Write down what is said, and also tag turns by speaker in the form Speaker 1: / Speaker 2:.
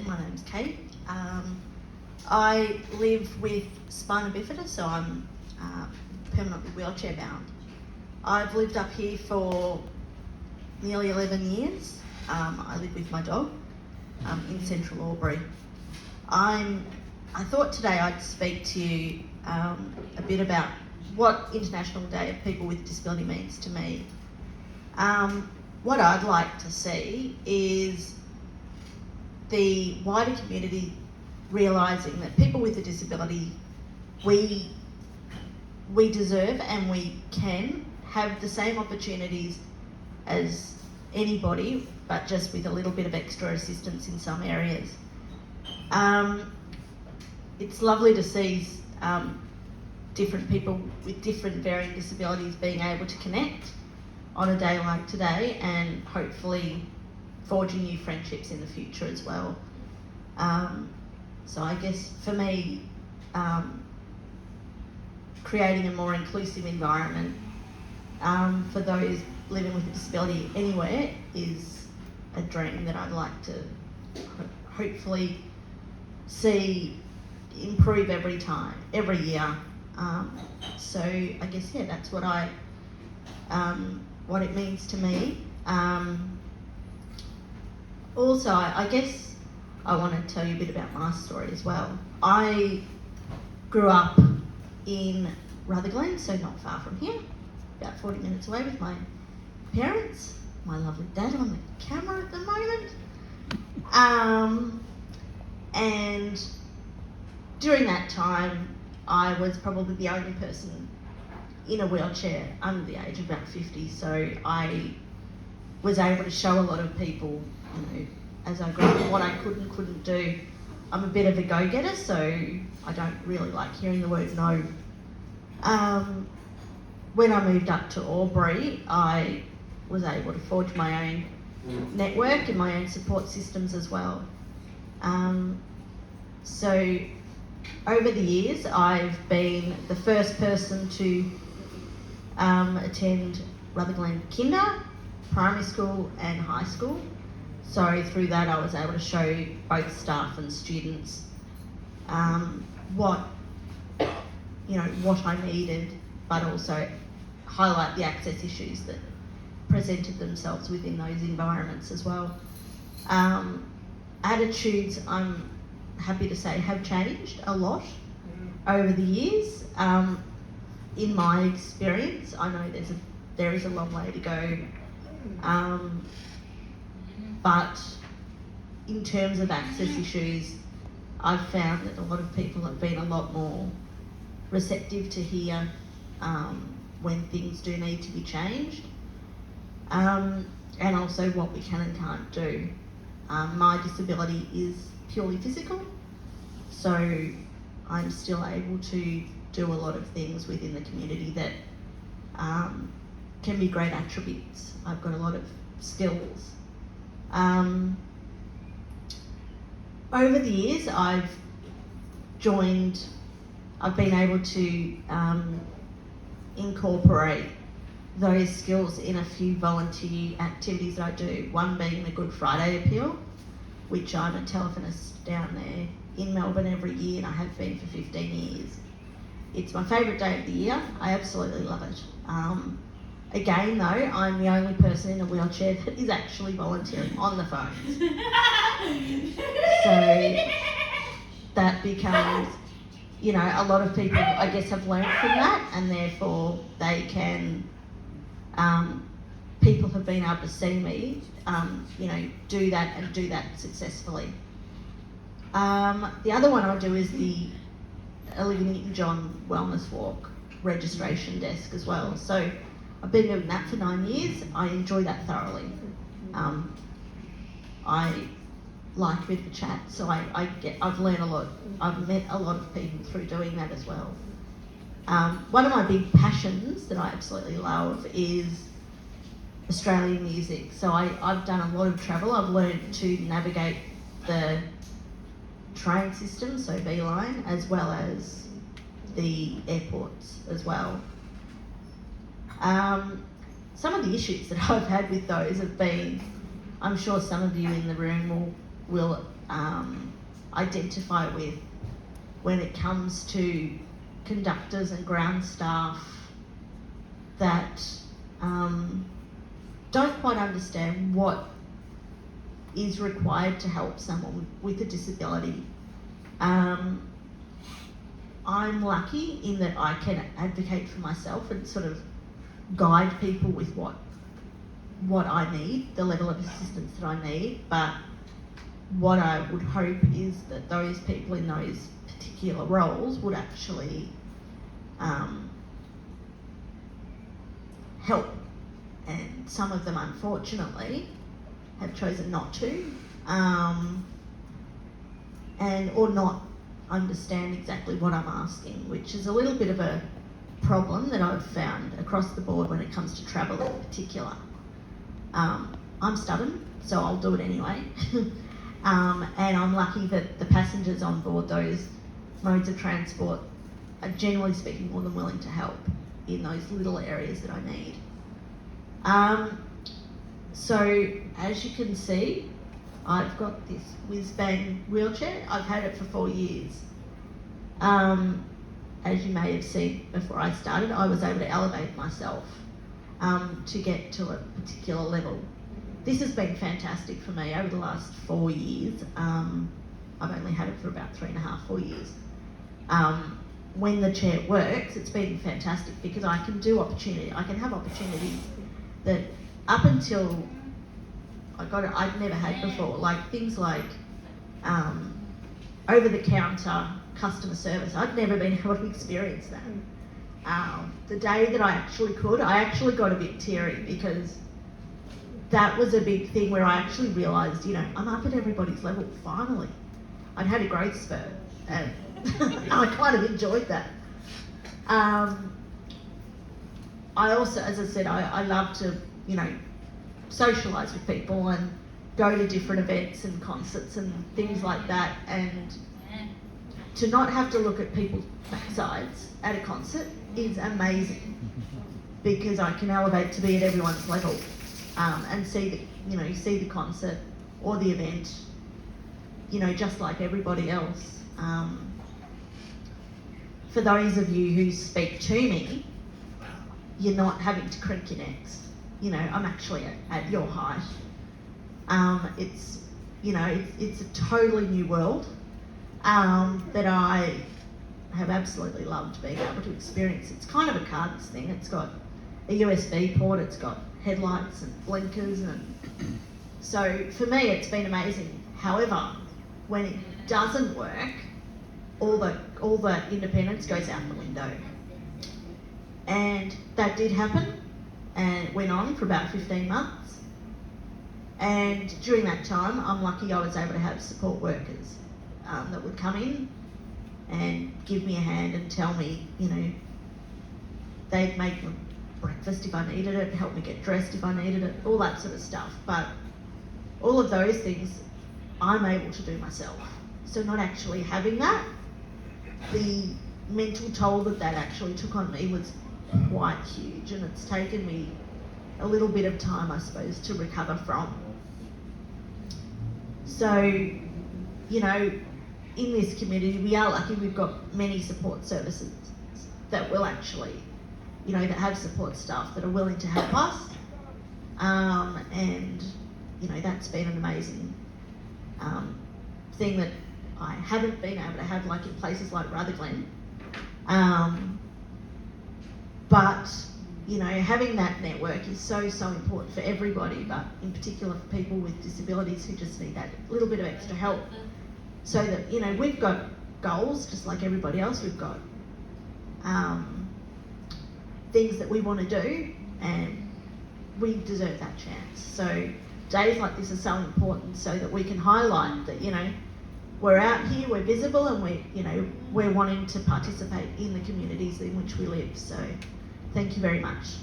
Speaker 1: said, my name's Kate. I live with spina bifida, so I'm permanently wheelchair bound. I've lived up here for nearly 11 years. I live with my dog in central Albury. I thought today I'd speak to you a bit about what International Day of People with Disability means to me. What I'd like to see is the wider community realising that people with a disability, we deserve and we can have the same opportunities as anybody, but just with a little bit of extra assistance in some areas. It's lovely to see different people with different varying disabilities being able to connect on a day like today and hopefully forging new friendships in the future as well. So I guess for me, creating a more inclusive environment for those living with a disability anywhere is a dream that I'd like to hopefully see improve every year. So I guess, yeah, that's what what it means to me. Also, I guess I want to tell you a bit about my story as well. I grew up in Rutherglen, so not far from here, about 40 minutes away with my parents, my lovely dad on the camera at the moment. And during that time, I was probably the only person in a wheelchair under the age of about 50, so I was able to show a lot of people, as I grew up, what I could and couldn't do. I'm a bit of a go-getter, so I don't really like hearing the word no. When I moved up to Albury, I was able to forge my own network and my own support systems as well. So over the years, I've been the first person to attend Rutherglen Kinder, primary school and high school. So through that I was able to show both staff and students what I needed, but also highlight the access issues that presented themselves within those environments as well. Attitudes, I'm happy to say, have changed a lot over the years. In my experience, I know there is a long way to go, but in terms of access issues, I've found that a lot of people have been a lot more receptive to hear when things do need to be changed, and also what we can and can't do. My disability is purely physical, so I'm still able to do a lot of things within the community that can be great attributes. I've got a lot of skills. Over the years, I've been able to incorporate those skills in a few volunteer activities that I do, one being the Good Friday Appeal, which I'm a telephonist down there in Melbourne every year, and I have been for 15 years. It's my favourite day of the year. I absolutely love it. Again though, I'm the only person in a wheelchair that is actually volunteering on the phones. So that becomes, a lot of people, I guess, have learned from that, and therefore they can, people have been able to see me, do that and do that successfully. The other one I do is the Olivia Newton-John Wellness Walk registration desk as well. So I've been doing that for 9 years. I enjoy that thoroughly. I like a bit of a chat, so I've learned a lot. I've met a lot of people through doing that as well. One of my big passions that I absolutely love is Australian music. So I've done a lot of travel. I've learned to navigate the train system, so Beeline, as well as the airports as well. Some of the issues that I've had with those have been, I'm sure some of you in the room will identify with when it comes to conductors and ground staff that don't quite understand what is required to help someone with a disability. I'm lucky in that I can advocate for myself and sort of guide people with what I need, the level of assistance that I need, but what I would hope is that those people in those particular roles would actually help. And some of them, unfortunately, have chosen not to, or not understand exactly what I'm asking, which is a little bit of a problem that I've found across the board when it comes to travel in particular. I'm stubborn, so I'll do it anyway. And I'm lucky that the passengers on board those modes of transport are generally speaking more than willing to help in those little areas that I need. So as you can see, I've got this whiz-bang wheelchair. I've had it for 4 years. As you may have seen before I started, I was able to elevate myself to get to a particular level. This has been fantastic for me over the last 4 years. I've only had it for about 3.5, 4 years. When the chair works, it's been fantastic because I can have opportunities that up until I got it, I'd never had before, like things like over-the-counter customer service. I'd never been able to experience that. The day that I actually could, I actually got a bit teary because that was a big thing where I actually realised, I'm up at everybody's level, finally. I'd had a growth spurt and I kind of enjoyed that. I also, as I said, I love to, socialise with people and go to different events and concerts and things like that, and to not have to look at people's backsides at a concert is amazing because I can elevate to be at everyone's level and see the concert or the event, just like everybody else. For those of you who speak to me, you're not having to crank your necks. I'm actually at your height. It's a totally new world that I have absolutely loved being able to experience. It's kind of a car, this thing. It's got a USB port, it's got headlights and blinkers, and so for me it's been amazing. However, when it doesn't work, all the independence goes out the window. And that did happen, and it went on for about 15 months. And during that time, I'm lucky I was able to have support workers that would come in and give me a hand and tell me, they'd make me breakfast if I needed it, help me get dressed if I needed it, all that sort of stuff. But all of those things I'm able to do myself. So not actually having that, the mental toll that actually took on me was quite huge, and it's taken me a little bit of time, I suppose, to recover from. So, in this community, we are lucky we've got many support services that will actually, that have support staff that are willing to help us. And, that's been an amazing thing that I haven't been able to have, like in places like Rutherglen. But, having that network is so important for everybody, but in particular for people with disabilities who just need that little bit of extra help. So that, we've got goals just like everybody else. We've got things that we want to do, and we deserve that chance. So days like this are so important so that we can highlight that, we're out here, we're visible, and we're wanting to participate in the communities in which we live. So thank you very much.